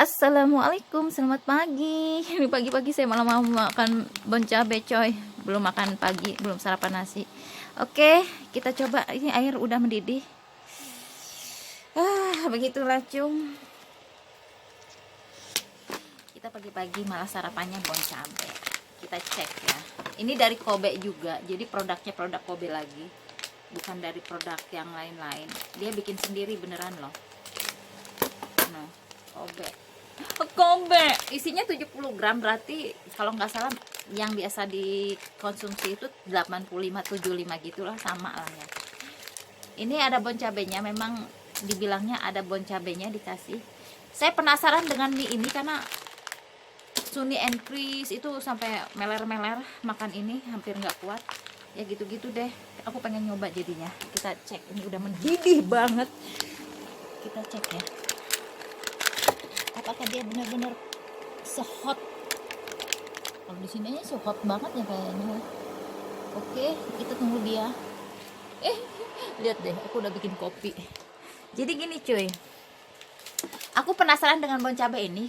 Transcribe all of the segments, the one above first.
Assalamualaikum, selamat pagi. Ini pagi-pagi saya malah mau makan bon cabe coy. Belum makan pagi, belum sarapan nasi. Oke, kita coba. Ini air udah mendidih. Begitulah cung. Kita pagi-pagi malah sarapannya bon cabe. Kita cek ya. Ini dari Kobe juga. Jadi produknya produk Kobe lagi. Bukan dari produk yang lain-lain. Dia bikin sendiri beneran loh. Nah, Kobe isinya 70 gram, berarti kalau nggak salah yang biasa dikonsumsi itu 85-75 gitulah, sama lah ya. Ini ada bon cabenya, memang dibilangnya ada bon cabenya dikasih. Saya penasaran dengan mie ini karena Sunny and Chris itu sampai meler-meler makan ini, hampir nggak kuat ya, gitu-gitu deh. Aku pengen nyoba jadinya. Kita cek, ini udah mendidih banget. Kita cek ya, apakah dia benar-benar sehot. Kalau di sini aja sehot banget ya kayaknya. Oke, kita tunggu dia. Lihat deh, aku udah bikin kopi. Jadi gini cuy, aku penasaran dengan bon cabe ini.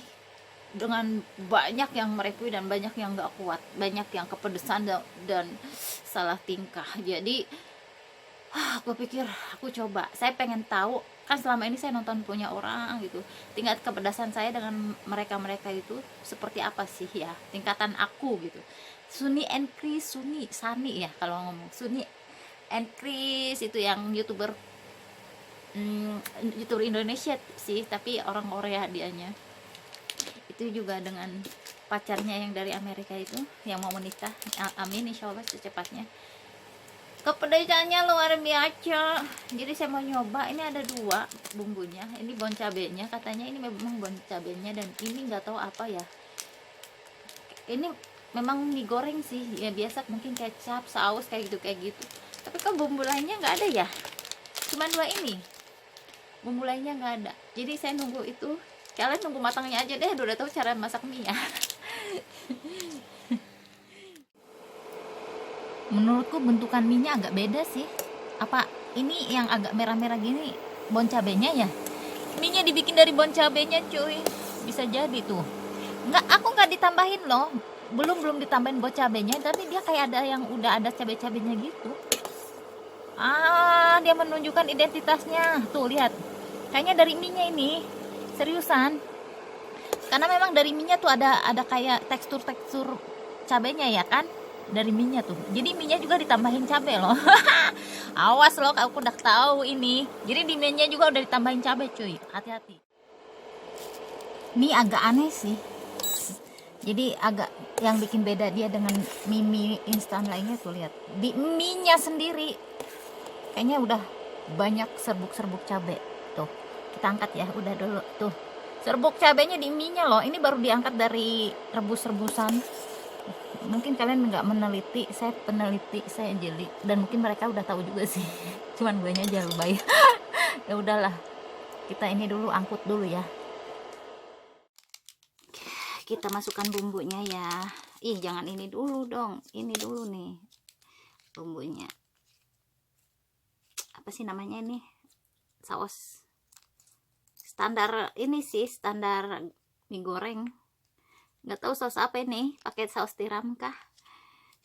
Dengan banyak yang mereview dan banyak yang nggak kuat, banyak yang kepedesan dan salah tingkah. Jadi aku pikir aku coba, saya pengen tahu, kan selama ini saya nonton punya orang gitu, tingkat kepedasan saya dengan mereka itu seperti apa sih ya, tingkatan aku gitu. Sunny and Chris, Sunny ya kalau ngomong, Sunny and Chris itu yang youtuber Indonesia sih, tapi orang Korea dianya. Itu juga dengan pacarnya yang dari Amerika itu, yang mau menikah, amin insya Allah secepatnya. Kepedasannya luar biasa. Jadi saya mau nyoba. Ini ada 2 bumbunya. Ini bon cabenya, katanya ini memang bon cabenya, dan ini nggak tahu apa ya. Ini memang mie goreng sih ya, biasa mungkin kecap, saus kayak gitu. Tapi kok bumbu lainnya nggak ada ya, cuman 2 ini, bumbu lainnya nggak ada. Jadi saya nunggu itu, kalian nunggu matangnya aja deh, udah tahu cara masak mie ya. Menurutku bentukan minyak agak beda sih. Apa ini yang agak merah-merah gini bon cabenya ya? Minyak dibikin dari bon cabenya cuy. Bisa jadi tuh. Aku nggak ditambahin loh. Belum ditambahin bon cabenya, tapi dia kayak ada yang udah ada cabe-cabenya gitu. Dia menunjukkan identitasnya. Tuh lihat. Kayaknya dari minyak ini. Seriusan. Karena memang dari minyak tuh ada kayak tekstur cabenya ya kan? Dari minyak tuh, jadi minyak juga ditambahin cabai loh. Awas loh, aku udah tahu ini. Jadi di minyak juga udah ditambahin cabai cuy, hati-hati. Ini agak aneh sih, jadi agak yang bikin beda dia dengan mie instan lainnya tuh, lihat di minyak sendiri kayaknya udah banyak serbuk cabai tuh. Kita angkat ya, udah dulu tuh serbuk cabainya di minyak loh. Ini baru diangkat dari rebus-rebusan. Mungkin kalian nggak meneliti, saya peneliti, saya jeli, dan mungkin mereka udah tahu juga sih. Cuman gue aja lebay. Ya udahlah, kita ini dulu, angkut dulu ya. Kita masukkan bumbunya ya. Jangan ini dulu dong, ini dulu nih bumbunya. Apa sih namanya ini? Saus standar ini sih, standar mie goreng. Nggak tahu saus apa ini, pakai saus tiram kah?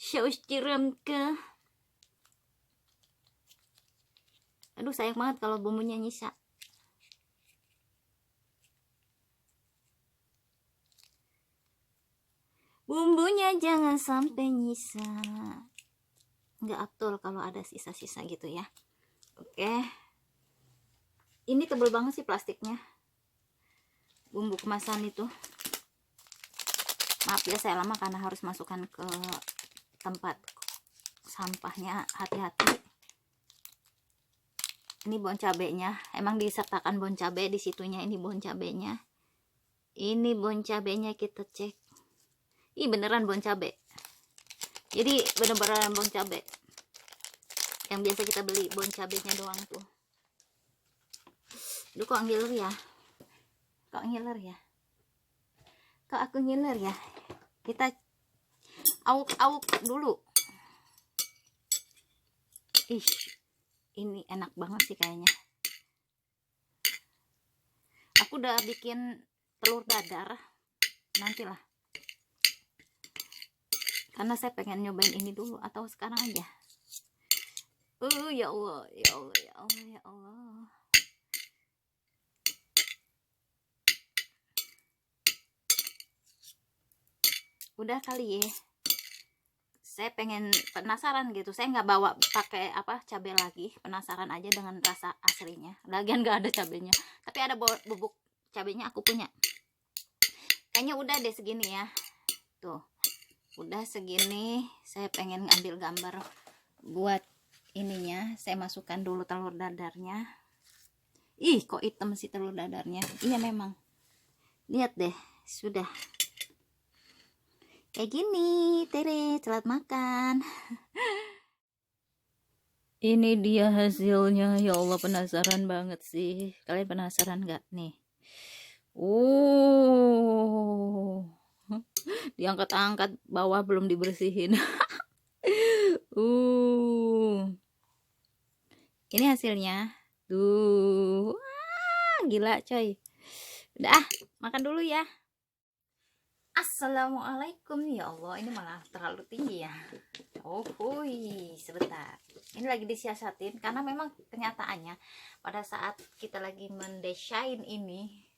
Saus tiram kah? Aduh sayang banget kalau bumbunya nyisa. Bumbunya jangan sampai nyisa. Nggak afdol kalau ada sisa-sisa gitu ya. Oke. Ini tebel banget sih plastiknya. Bumbu kemasan itu. Maaf ya saya lama karena harus masukkan ke tempat sampahnya, hati-hati. Ini bon cabenya, emang disertakan bon cabe di situnya. Ini bon cabenya, ini bon cabenya kita cek. Beneran bon cabe, jadi bener-bener bon cabe yang biasa kita beli, bon cabenya doang tuh. Duh, kok ngiler ya, kok aku ngiler ya. Kita auk dulu. Ini enak banget sih kayaknya. Aku udah bikin telur dadar nantilah, karena saya pengen nyobain ini dulu, atau sekarang aja. Ya Allah, ya Allah, ya Allah, ya Allah. Udah kali ya, saya pengen penasaran gitu. Saya nggak bawa pakai apa cabai lagi, penasaran aja dengan rasa aslinya. Lagian nggak ada cabenya, tapi ada bubuk cabenya aku punya. Kayaknya udah deh segini ya, tuh udah segini. Saya pengen ambil gambar buat ininya. Saya masukkan dulu telur dadarnya. Ih, kok hitam sih telur dadarnya. Iya memang, lihat deh, sudah kayak gini. Tere, telat makan. Ini dia hasilnya. Ya Allah, penasaran banget sih. Kalian penasaran nggak nih? Diangkat-angkat, bawah belum dibersihin. Ini hasilnya. Tuh. Gila coy. Udah, makan dulu ya. Assalamualaikum. Ya Allah, ini malah terlalu tinggi ya. Sebentar. Ini lagi disiasatin karena memang kenyataannya pada saat kita lagi mendesain ini,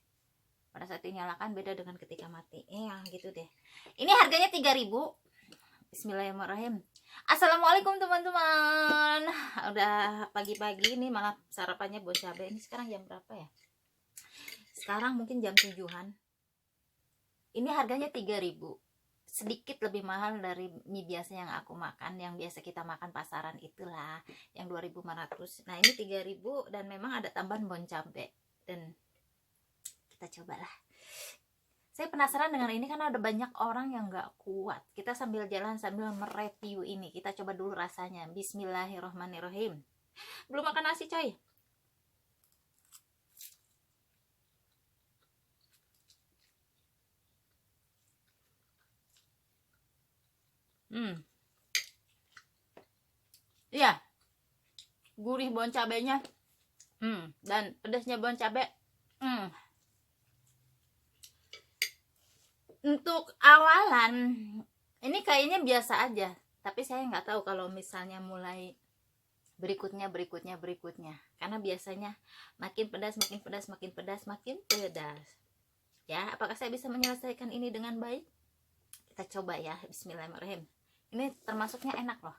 pada saat dinyalakan beda dengan ketika mati. Gitu deh. Ini harganya 3.000. Bismillahirrahmanirrahim. Assalamualaikum teman-teman. Udah pagi-pagi nih, malah sarapannya buat cabai. Ini sekarang jam berapa ya? Sekarang mungkin jam 7-an. Ini harganya 3.000. Sedikit lebih mahal dari mie biasa yang aku makan, yang biasa kita makan pasaran itulah, yang 2.500. Nah, ini 3.000 dan memang ada tambahan bon cabai. Dan kita cobalah. Saya penasaran dengan ini karena ada banyak orang yang nggak kuat. Kita sambil jalan sambil mereview ini. Kita coba dulu rasanya. Bismillahirrohmanirrohim. Belum makan nasi coy. Iya, gurih bon cabenya, dan pedasnya bon cabe. Untuk awalan ini kayaknya biasa aja, tapi saya nggak tahu kalau misalnya mulai berikutnya, karena biasanya makin pedas, ya. Apakah saya bisa menyelesaikan ini dengan baik? Kita coba ya. Bismillahirrahmanirrahim. Ini termasuknya enak loh.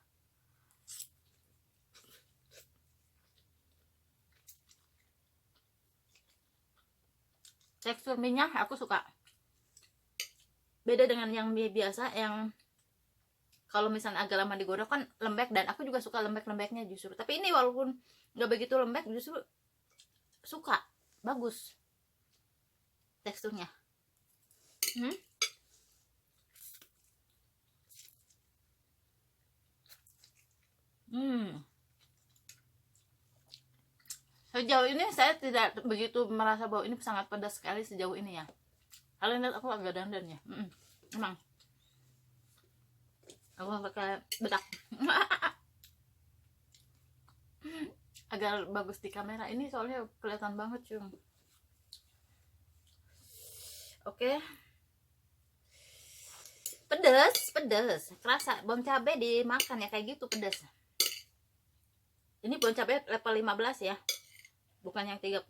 Tekstur mie-nya aku suka. Beda dengan yang mie biasa yang kalau misalnya agak lama digoreng kan lembek, dan aku juga suka lembek-lembeknya justru. Tapi ini walaupun nggak begitu lembek, justru suka, bagus teksturnya. Sejauh ini saya tidak begitu merasa bahwa ini sangat pedas sekali sejauh ini ya. Kalian lihat aku agak dandan ya. Emang aku pakai bedak. Agar bagus di kamera ini soalnya kelihatan banget cung. Oke. Pedes, kerasa. Bawang cabai dimakan ya kayak gitu pedas. Ini bawang cabai level 15 ya, bukan yang 30,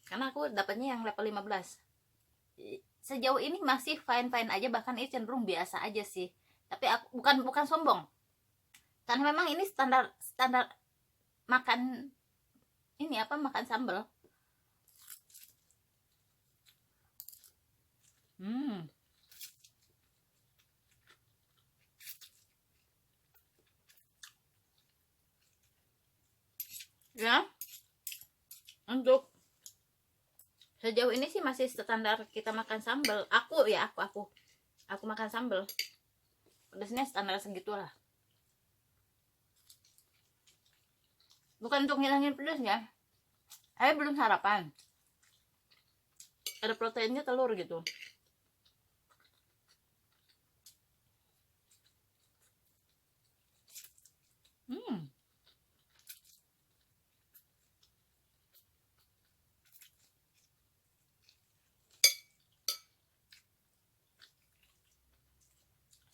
karena aku dapatnya yang level 15. Sejauh ini masih fine aja, bahkan ini cenderung biasa aja sih. Tapi aku bukan sombong, karena memang ini standar makan ini apa, makan sambal. Ya, untuk sejauh ini sih masih standar kita makan sambal. Aku makan sambal, pedasnya standar segitulah. Bukan untuk ngilangin pedasnya. Saya belum sarapan. Ada proteinnya telur gitu.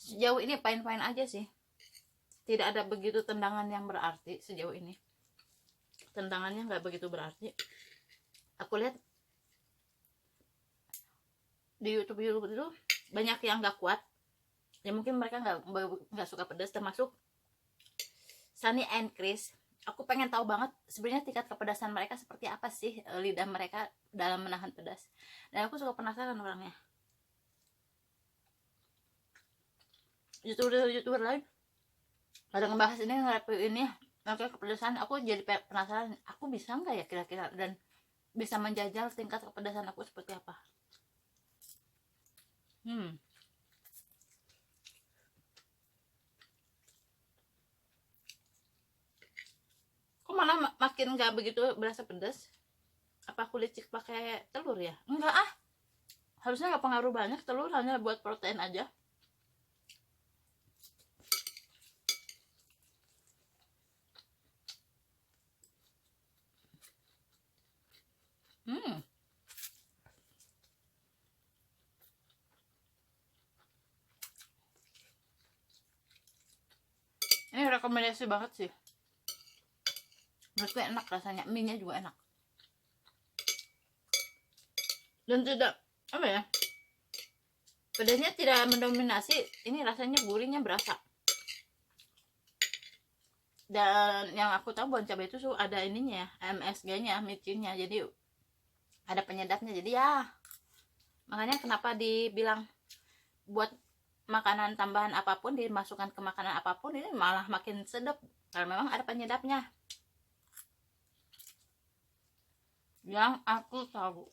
Sejauh ini fine-fine aja sih, tidak ada begitu tendangan yang berarti. Sejauh ini tendangannya nggak begitu berarti. Aku lihat di YouTube itu banyak yang nggak kuat ya, mungkin mereka nggak suka pedas, termasuk Sunny and Chris. Aku pengen tahu banget sebenarnya tingkat kepedasan mereka seperti apa sih, lidah mereka dalam menahan pedas, dan aku suka penasaran orangnya. YouTuber lain ada ngebahas ini, nge-review ini mereka kepedasan. Aku jadi penasaran, aku bisa nggak ya kira-kira, dan bisa menjajal tingkat kepedasan aku seperti apa. Kok malah makin nggak begitu berasa pedas? Apa aku licik pakai telur ya? Enggak ah, harusnya nggak pengaruh banyak, telur hanya buat protein aja. Ini rekomendasi banget sih, menurutku enak rasanya, mie nya juga enak, dan tidak apa ya, pedasnya tidak mendominasi. Ini rasanya gurihnya berasa. Dan yang aku tahu bon cabai itu ada ininya ya, MSG-nya, micinnya, jadi ada penyedapnya. Jadi ya makanya kenapa dibilang buat makanan tambahan apapun, dimasukkan ke makanan apapun, ini malah makin sedap karena memang ada penyedapnya yang aku tahu.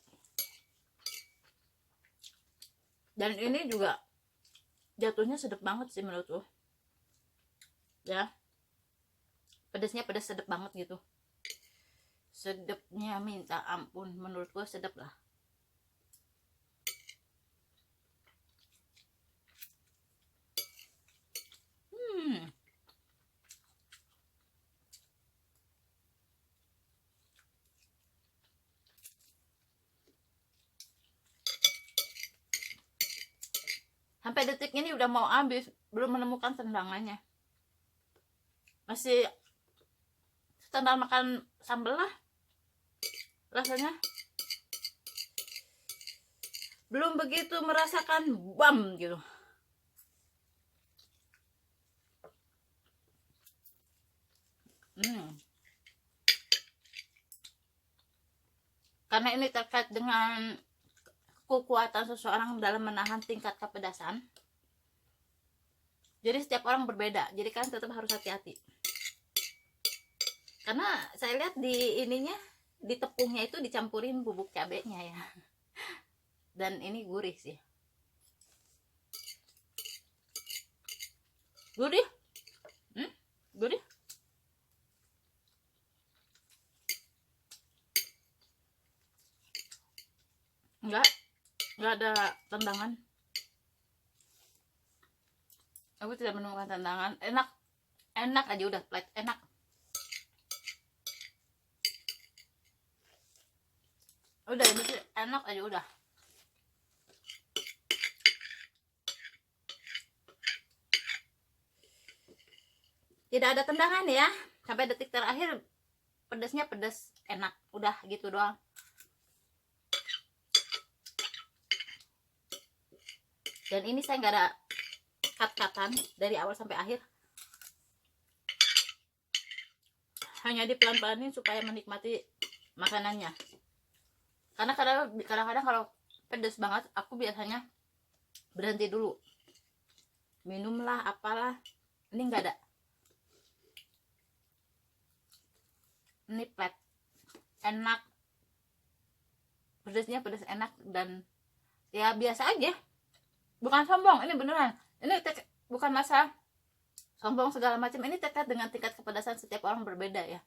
Dan ini juga jatuhnya sedap banget sih menurutku ya, pedasnya pedas sedap banget gitu, sedapnya minta ampun, menurutku sedap lah. Sampai detik ini udah mau habis, belum menemukan tendangannya. Masih standar makan sambal lah rasanya, belum begitu merasakan bam gitu. Karena ini terkait dengan kekuatan seseorang dalam menahan tingkat kepedasan, jadi setiap orang berbeda, jadi kan tetap harus hati-hati. Karena saya lihat di ininya, di tepungnya itu dicampurin bubuk cabenya ya, dan ini gurih sih, gurih, gurih. Nggak ada tendangan. Aku tidak menemukan tendangan. Enak aja udah, flat enak. Udah ini sih enak aja udah. Tidak ada tendangan ya, sampai detik terakhir pedasnya pedas enak, udah gitu doang. Dan ini saya nggak ada cut-cutan dari awal sampai akhir, hanya dipelan-pelanin supaya menikmati makanannya. Karena kadang-kadang kalau pedas banget, aku biasanya berhenti dulu, minum lah apalah. Ini nggak ada, ini flat enak, pedasnya pedas enak, dan ya biasa aja. Bukan sombong, ini beneran, ini bukan masalah sombong segala macam, ini terkait dengan tingkat kepedasan setiap orang berbeda ya.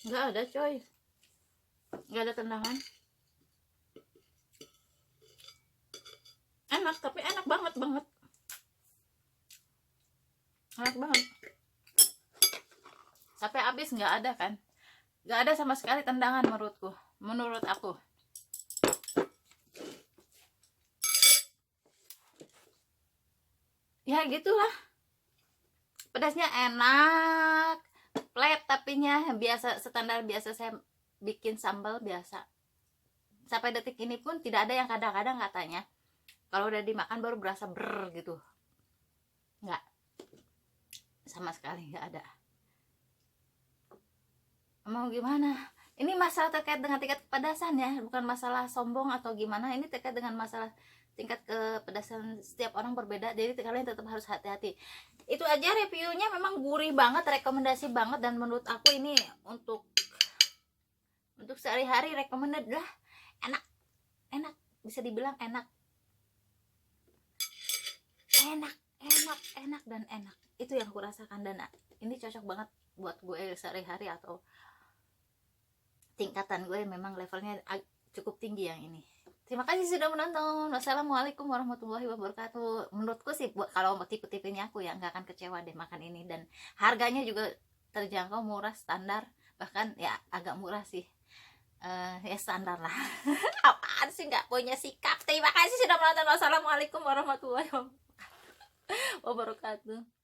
Nggak ada coy, nggak ada tendangan. Enak, tapi enak banget enak banget sampai habis, nggak ada kan. Gak ada sama sekali tendangan menurut aku. Ya gitulah, pedasnya enak, flat tapinya biasa, standar biasa saya bikin sambal biasa. Sampai detik ini pun tidak ada yang kadang-kadang katanya kalau udah dimakan baru berasa ber gitu. Nggak, sama sekali nggak ada. Mau gimana? Ini masalah terkait dengan tingkat kepedasan ya, bukan masalah sombong atau gimana. Ini terkait dengan masalah tingkat kepedasan setiap orang berbeda, jadi kalian tetap harus hati-hati. Itu aja reviewnya, memang gurih banget, rekomendasi banget, dan menurut aku ini untuk sehari-hari recommended lah. Enak, enak, bisa dibilang enak, enak, enak, enak, dan enak. Itu yang aku rasakan, dan ini cocok banget buat gue sehari-hari, atau tingkatan gue memang levelnya cukup tinggi yang ini. Terima kasih sudah menonton. Wassalamualaikum warahmatullahi wabarakatuh. Menurutku sih kalau tipe-tipenya aku ya nggak akan kecewa deh makan ini, dan harganya juga terjangkau, murah, standar, bahkan ya agak murah sih. Ya standar lah. Apaan sih, nggak punya sikap. Terima kasih sudah menonton. Wassalamualaikum warahmatullahi wabarakatuh.